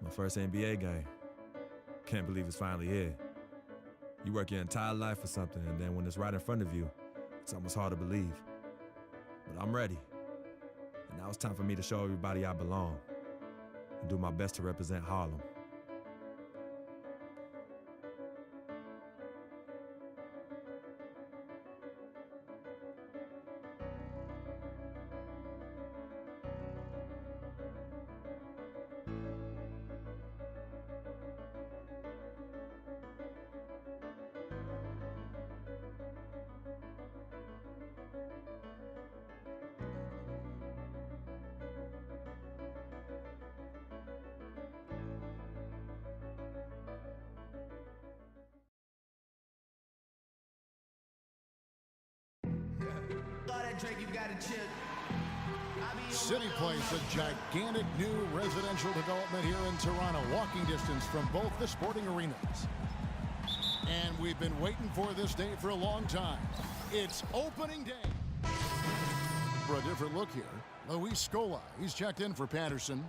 My first NBA game. Can't believe it's finally here. You work your entire life for something, and then when it's right in front of you, it's almost hard to believe. But I'm ready. And now it's time for me to show everybody I belong and do my best to represent Harlem. City Place, a gigantic new residential development here in Toronto, walking distance from both the sporting arenas. And we've been waiting for this day for a long time. It's opening day. For a different look here, Luis Scola, he's checked in for Patterson.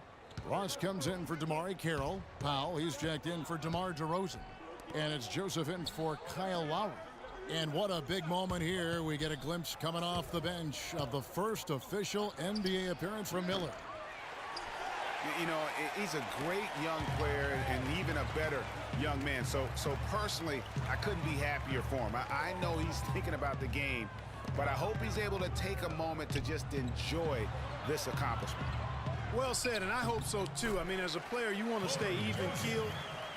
Ross comes in for DeMar Carroll. Powell, he's checked in for DeMar DeRozan. And it's Joseph in for Kyle Lowry. And what a big moment here. We get a glimpse coming off the bench of the first official NBA appearance from Miller. You know, he's a great young player and even a better young man. So personally, I couldn't be happier for him. I know he's thinking about the game, but I hope he's able to take a moment to just enjoy this accomplishment. Well said, and I hope so too. I mean, as a player, you want to stay even-keeled,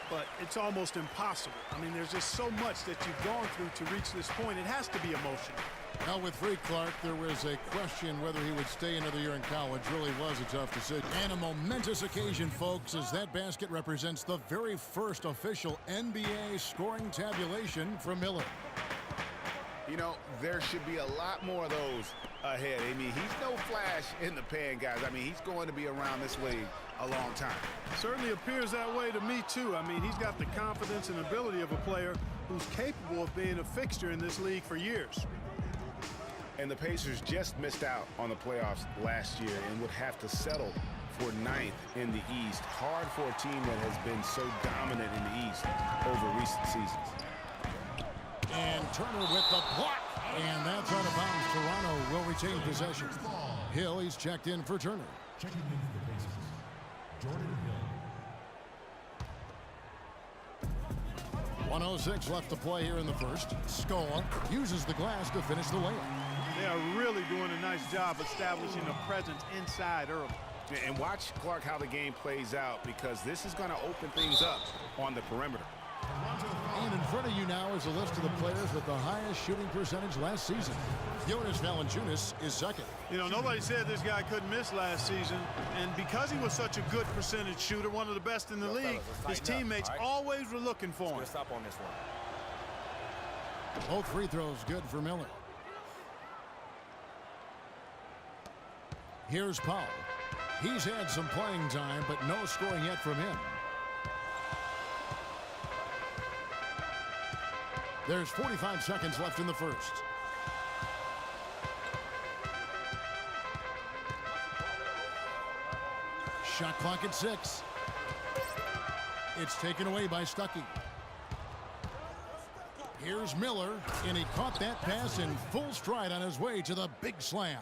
but it's almost impossible. I mean, there's just so much that you've gone through to reach this point. It has to be emotional. Now with Freak Clark, there was a question whether he would stay another year in college. Really was a tough decision. And a momentous occasion, folks, as that basket represents the very first official NBA scoring tabulation from Miller. You know, there should be a lot more of those ahead. I mean, he's no flash in the pan, guys. I mean, he's going to be around this league a long time. Certainly appears that way to me, too. I mean, he's got the confidence and ability of a player who's capable of being a fixture in this league for years. And the Pacers just missed out on the playoffs last year and would have to settle for 9th in the East. Hard for a team that has been so dominant in the East over recent seasons. And Turner with the block. And that's out of bounds. Toronto will retain possession. Hill, he's checked in for Turner. Checking in for the Pacers, Jordan Hill. 1:06 left to play here in the first. Scola uses the glass to finish the layup. They are really doing a nice job establishing a presence inside early. And watch, Clark, how the game plays out, because this is going to open things up on the perimeter. And in front of you now is a list of the players with the highest shooting percentage last season. Jonas Valanciunas is second. You know, nobody said this guy couldn't miss last season, and because he was such a good percentage shooter, one of the best in the league, his teammates always were looking for him. Stop on this one. Both free throws good for Miller. Here's Powell. He's had some playing time, but no scoring yet from him. There's 45 seconds left in the first. Shot clock at 6. It's taken away by Stuckey. Here's Miller, and he caught that pass in full stride on his way to the big slam.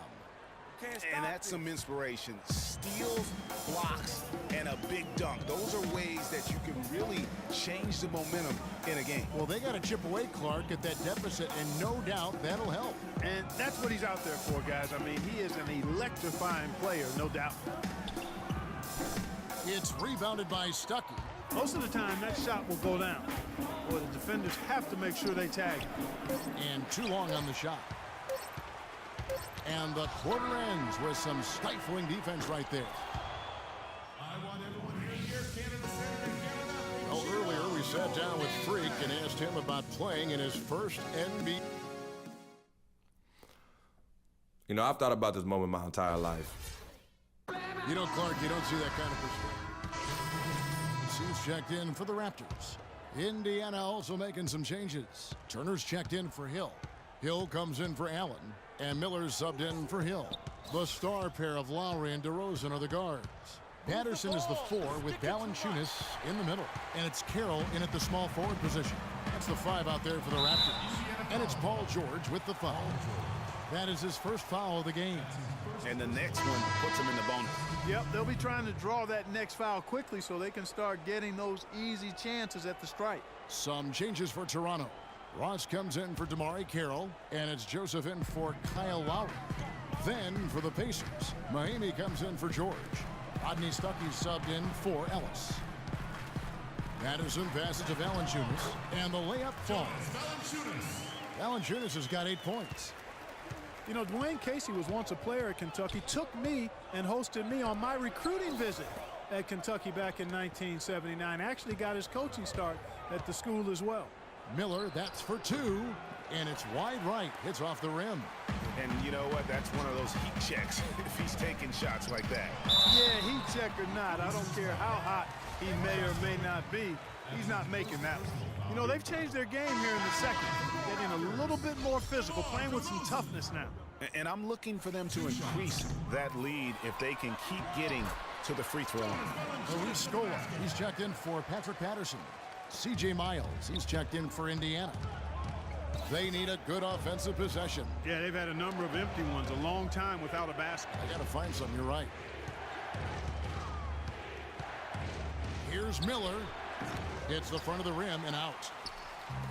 And that's some inspiration. Steals, blocks, and a big dunk. Those are ways that you can really change the momentum in a game. Well, they got to chip away, Clark, at that deficit, and no doubt that'll help. And that's what he's out there for, guys. I mean, he is an electrifying player, no doubt. It's rebounded by Stuckey. Most of the time, that shot will go down. Well, the defenders have to make sure they tag him. And too long on the shot. And the quarter ends with some stifling defense right there. I want everyone here, Canada, Canada. Well, earlier we sat down with Freak and asked him about playing in his first NBA. You know, I've thought about this moment my entire life. You know, Clark, you don't see that kind of perspective. He's checked in for the Raptors. Indiana also making some changes. Turner's checked in for Hill. Hill comes in for Allen. And Miller's subbed in for Hill. The star pair of Lowry and DeRozan are the guards. Patterson is the 4 with Valanciunas in the middle. And it's Carroll in at the small forward position. That's the 5 out there for the Raptors. And it's Paul George with the foul. That is his first foul of the game. And the next one puts him in the bonus. Yep, they'll be trying to draw that next foul quickly so they can start getting those easy chances at the stripe. Some changes for Toronto. Ross comes in for DeMarre Carroll, and it's Joseph in for Kyle Lowry. Then for the Pacers, Mahinmi comes in for George. Rodney Stuckey subbed in for Ellis. Patterson passes to Valanciunas, and the layup falls. Valanciunas has got 8 points. You know, Dwayne Casey was once a player at Kentucky, took me and hosted me on my recruiting visit at Kentucky back in 1979. Actually got his coaching start at the school as well. Miller, that's for 2, and it's wide right. Hits off the rim. And you know what? That's one of those heat checks if he's taking shots like that. Yeah, heat check or not, I don't care how hot he may or may not be, he's not making that one. You know, they've changed their game here in the second, getting a little bit more physical, playing with some toughness now. And I'm looking for them to increase that lead if they can keep getting to the free throw line. Maurice Scola, he's checked in for Patrick Patterson. C.J. Miles, he's checked in for Indiana. They need a good offensive possession. Yeah, they've had a number of empty ones, a long time without a basket. I got to find some, you're right. Here's Miller. Hits the front of the rim and out.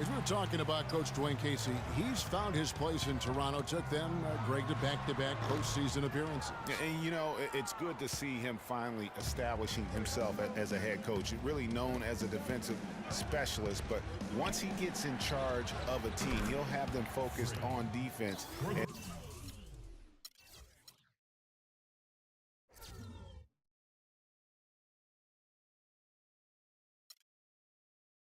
As we were talking about Coach Dwayne Casey, he's found his place in Toronto. Took them, Greg, to back-to-back postseason appearances. And, you know, it's good to see him finally establishing himself as a head coach. Really known as a defensive specialist, but once he gets in charge of a team, he'll have them focused on defense.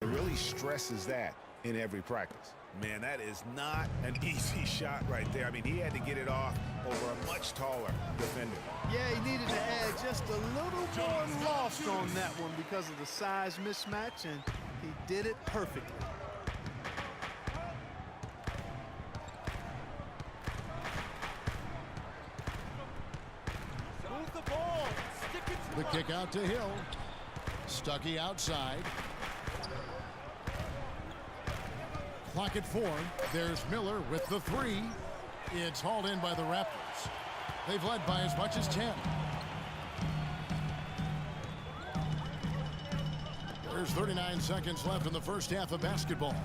And really stresses that in every practice. Man, that is not an easy shot right there. I mean, he had to get it off over a much taller defender. Yeah, he needed to add just a little more loft on that one because of the size mismatch, and he did it perfectly. Move the ball. Stick it to The kick out to Hill. Stuckey outside. Clock at 4. There's Miller with the 3. It's hauled in by the Raptors. They've led by as much as 10. There's 39 seconds left in the first half of basketball.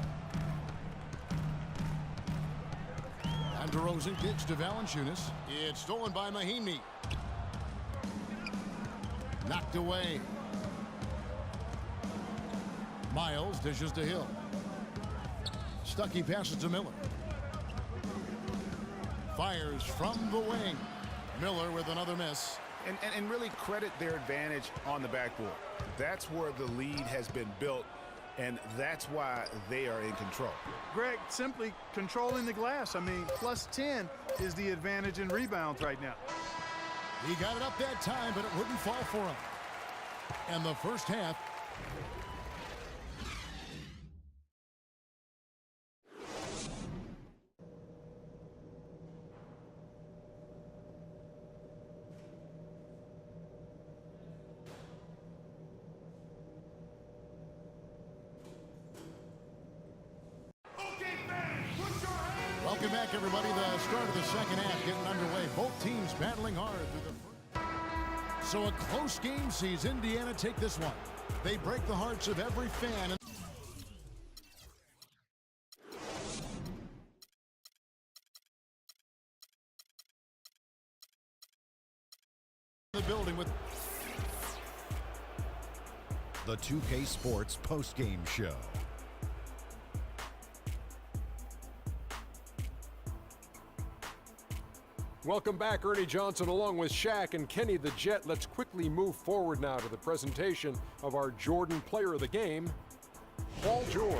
And DeRozan kicks to Valanciunas. It's stolen by Mahinmi. Knocked away. Miles dishes to Hill. Stuckey passes to Miller. Fires from the wing. Miller with another miss. And really credit their advantage on the backboard. That's where the lead has been built, and that's why they are in control. Greg, simply controlling the glass. I mean, plus 10 is the advantage in rebounds right now. He got it up that time, but it wouldn't fall for him. And the first half. Welcome back, everybody. The start of the second half getting underway. Both teams battling hard through the first. So a close game sees Indiana take this one. They break the hearts of every fan. The building with The 2K Sports postgame show. Welcome back, Ernie Johnson along with Shaq and Kenny the Jet. Let's quickly move forward now to the presentation of our Jordan Player of the Game, Paul George.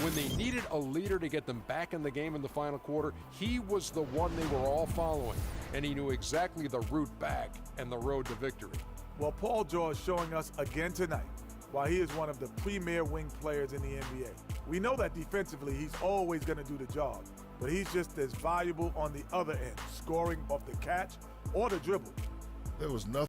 When they needed a leader to get them back in the game in the final quarter, he was the one they were all following, and he knew exactly the route back and the road to victory. Well, Paul George showing us again tonight why he is one of the premier wing players in the NBA. We know that defensively he's always going to do the job, but he's just as valuable on the other end, scoring off the catch or the dribble. There was nothing